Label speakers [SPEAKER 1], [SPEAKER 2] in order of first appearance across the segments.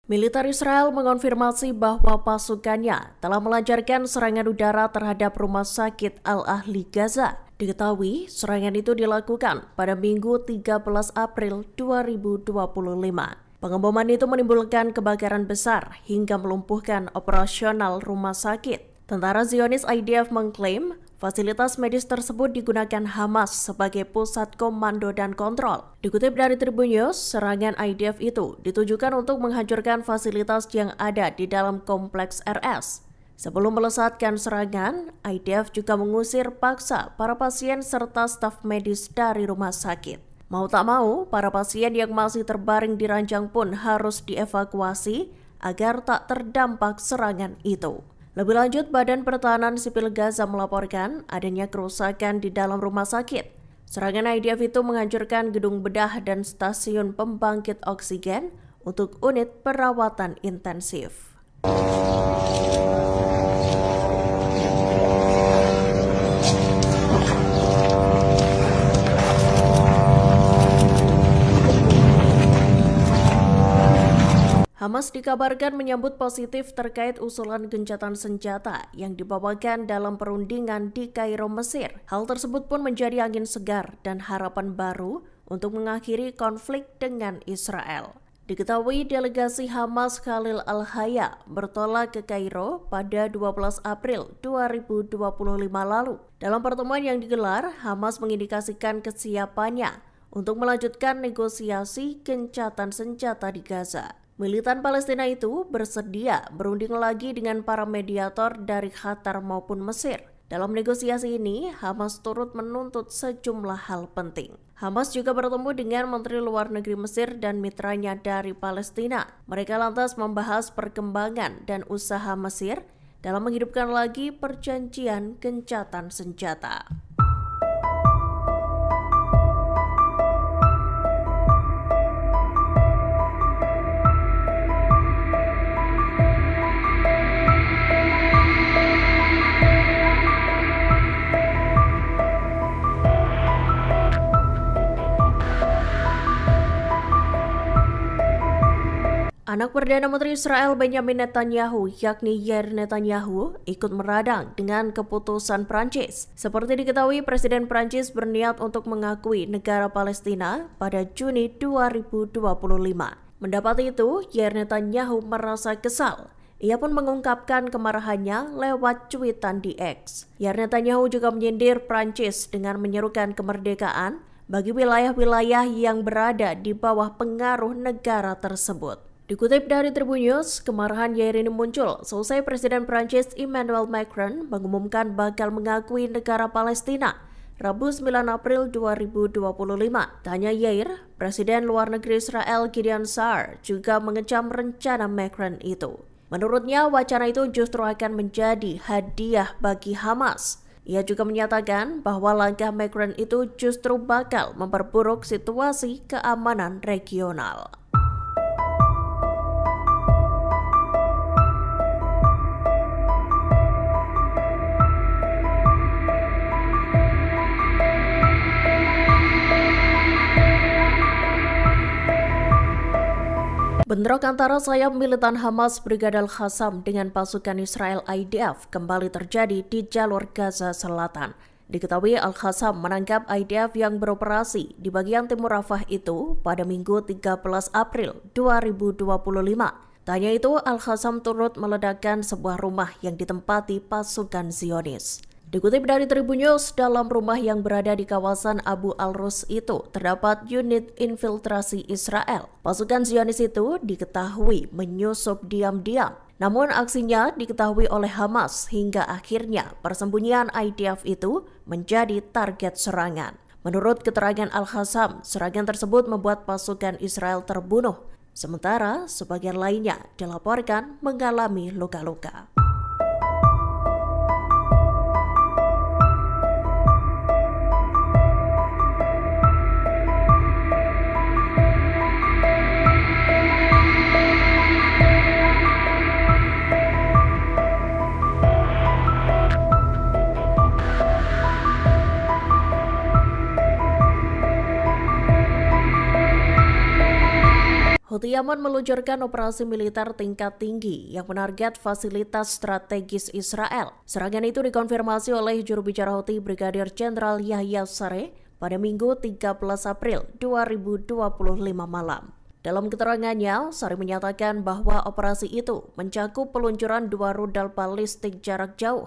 [SPEAKER 1] Militer Israel mengonfirmasi bahwa pasukannya telah melancarkan serangan udara terhadap rumah sakit Al-Ahli Gaza. Diketahui, serangan itu dilakukan pada Minggu 13 April 2025. Pengeboman itu menimbulkan kebakaran besar hingga melumpuhkan operasional rumah sakit. Tentara Zionis IDF mengklaim fasilitas medis tersebut digunakan Hamas sebagai pusat komando dan kontrol. Dikutip dari Tribun News, serangan IDF itu ditujukan untuk menghancurkan fasilitas yang ada di dalam kompleks RS. Sebelum melesatkan serangan, IDF juga mengusir paksa para pasien serta staf medis dari rumah sakit. Mau tak mau, para pasien yang masih terbaring di ranjang pun harus dievakuasi agar tak terdampak serangan itu. Lebih lanjut, Badan Pertahanan Sipil Gaza melaporkan adanya kerusakan di dalam rumah sakit. Serangan IDF itu menghancurkan gedung bedah dan stasiun pembangkit oksigen untuk unit perawatan intensif. Hamas dikabarkan menyambut positif terkait usulan gencatan senjata yang dibawakan dalam perundingan di Kairo, Mesir. Hal tersebut pun menjadi angin segar dan harapan baru untuk mengakhiri konflik dengan Israel. Diketahui delegasi Hamas Khalil Al-Haya bertolak ke Kairo pada 12 April 2025 lalu. Dalam pertemuan yang digelar, Hamas mengindikasikan kesiapannya untuk melanjutkan negosiasi gencatan senjata di Gaza. Militan Palestina itu bersedia berunding lagi dengan para mediator dari Qatar maupun Mesir. Dalam negosiasi ini, Hamas turut menuntut sejumlah hal penting. Hamas juga bertemu dengan Menteri Luar Negeri Mesir dan mitranya dari Palestina. Mereka lantas membahas perkembangan dan usaha Mesir dalam menghidupkan lagi perjanjian gencatan senjata. Anak Perdana Menteri Israel Benjamin Netanyahu, yakni Yair Netanyahu, ikut meradang dengan keputusan Prancis. Seperti diketahui, Presiden Prancis berniat untuk mengakui negara Palestina pada Juni 2025. Mendapati itu, Yair Netanyahu merasa kesal. Ia pun mengungkapkan kemarahannya lewat cuitan di X. Yair Netanyahu juga menyindir Prancis dengan menyerukan kemerdekaan bagi wilayah-wilayah yang berada di bawah pengaruh negara tersebut. Dikutip dari Tribun News, kemarahan Yair ini muncul seusai Presiden Prancis Emmanuel Macron mengumumkan bakal mengakui negara Palestina Rabu 9 April 2025. Tak hanya Yair, Presiden Luar Negeri Israel Gideon Sa'ar juga mengecam rencana Macron itu. Menurutnya, wacana itu justru akan menjadi hadiah bagi Hamas. Ia juga menyatakan bahwa langkah Macron itu justru bakal memperburuk situasi keamanan regional. Bentrok antara sayap militan Hamas Brigade Al-Qassam dengan pasukan Israel IDF kembali terjadi di jalur Gaza Selatan. Diketahui Al-Qassam menangkap IDF yang beroperasi di bagian timur Rafah itu pada Minggu 13 April 2025. Tanya itu, Al-Qassam turut meledakkan sebuah rumah yang ditempati pasukan Zionis. Dikutip dari Tribun News, dalam rumah yang berada di kawasan Abu Al-Rus itu terdapat unit infiltrasi Israel. Pasukan Zionis itu diketahui menyusup diam-diam. Namun aksinya diketahui oleh Hamas hingga akhirnya persembunyian IDF itu menjadi target serangan. Menurut keterangan Al-Qassam, serangan tersebut membuat pasukan Israel terbunuh. Sementara sebagian lainnya dilaporkan mengalami luka-luka. Houthi Houthi Yaman meluncurkan operasi militer tingkat tinggi yang menarget fasilitas strategis Israel. Serangan itu dikonfirmasi oleh juru bicara Houthi Brigadir Jenderal Yahya Saree pada Minggu 13 April 2025 malam. Dalam keterangannya, Saree menyatakan bahwa operasi itu mencakup peluncuran 2 rudal balistik jarak jauh.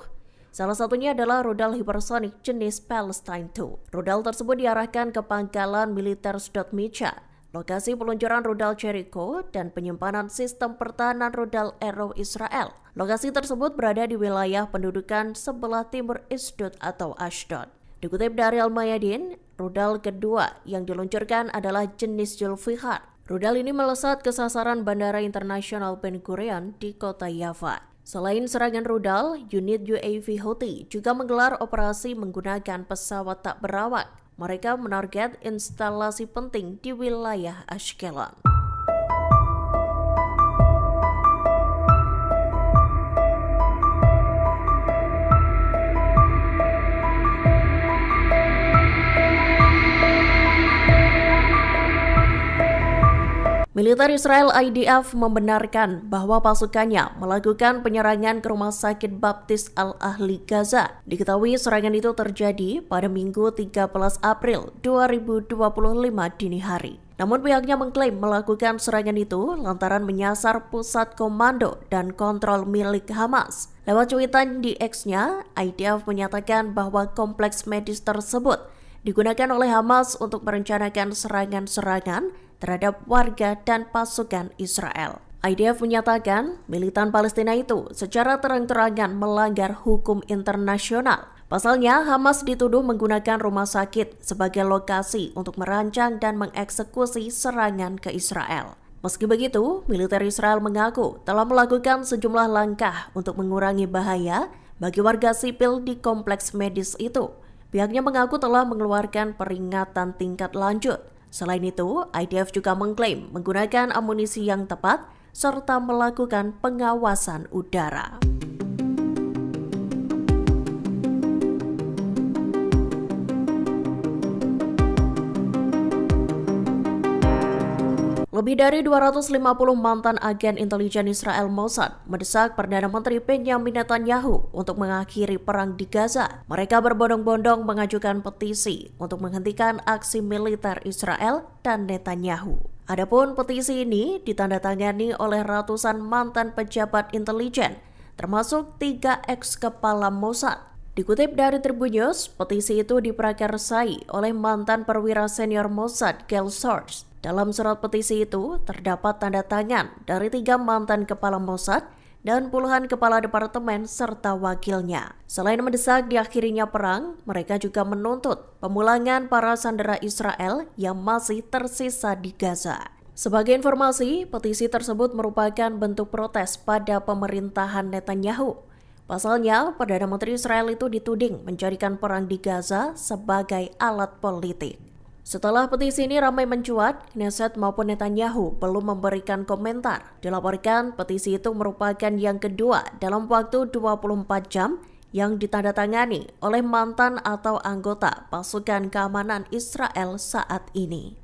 [SPEAKER 1] Salah satunya adalah rudal hipersonik jenis Palestine II. Rudal tersebut diarahkan ke pangkalan militer Sdot Micha, lokasi peluncuran rudal Jericho, dan penyimpanan sistem pertahanan rudal Arrow Israel. Lokasi tersebut berada di wilayah pendudukan sebelah timur Ashdod atau Ashdod. Dikutip dari Al-Mayadin, rudal kedua yang diluncurkan adalah jenis Zulfiqar. Rudal ini melesat ke sasaran Bandara Internasional Ben Gurion di kota Yafa. Selain serangan rudal, unit UAV Houthi juga menggelar operasi menggunakan pesawat tak berawak. Mereka menarget instalasi penting di wilayah Ashkelon. Militer Israel IDF membenarkan bahwa pasukannya melakukan penyerangan ke Rumah Sakit Baptis Al-Ahli Gaza. Diketahui serangan itu terjadi pada Minggu 13 April 2025 dini hari. Namun pihaknya mengklaim melakukan serangan itu lantaran menyasar pusat komando dan kontrol milik Hamas. Lewat cuitan di X-nya, IDF menyatakan bahwa kompleks medis tersebut digunakan oleh Hamas untuk merencanakan serangan-serangan terhadap warga dan pasukan Israel. IDF menyatakan militan Palestina itu secara terang-terangan melanggar hukum internasional. Pasalnya, Hamas dituduh menggunakan rumah sakit sebagai lokasi untuk merancang dan mengeksekusi serangan ke Israel. Meski begitu, militer Israel mengaku telah melakukan sejumlah langkah untuk mengurangi bahaya bagi warga sipil di kompleks medis itu. Pihaknya mengaku telah mengeluarkan peringatan tingkat lanjut. Selain itu, IDF juga mengklaim menggunakan amunisi yang tepat serta melakukan pengawasan udara. Lebih dari 250 mantan agen intelijen Israel Mossad mendesak Perdana Menteri Benjamin Netanyahu untuk mengakhiri perang di Gaza. Mereka berbondong-bondong mengajukan petisi untuk menghentikan aksi militer Israel dan Netanyahu. Adapun petisi ini ditandatangani oleh ratusan mantan pejabat intelijen, termasuk 3 ex-kepala Mossad. Dikutip dari Tribun News, petisi itu diprakarsai oleh mantan perwira senior Mossad Gil Schorr. Dalam surat petisi itu terdapat tanda tangan dari 3 mantan kepala Mossad dan puluhan kepala departemen serta wakilnya. Selain mendesak diakhirinya perang, mereka juga menuntut pemulangan para sandera Israel yang masih tersisa di Gaza. Sebagai informasi, petisi tersebut merupakan bentuk protes pada pemerintahan Netanyahu. Pasalnya, Perdana Menteri Israel itu dituding menjadikan perang di Gaza sebagai alat politik. Setelah petisi ini ramai mencuat, Knesset maupun Netanyahu belum memberikan komentar. Dilaporkan petisi itu merupakan yang kedua dalam waktu 24 jam yang ditandatangani oleh mantan atau anggota pasukan keamanan Israel saat ini.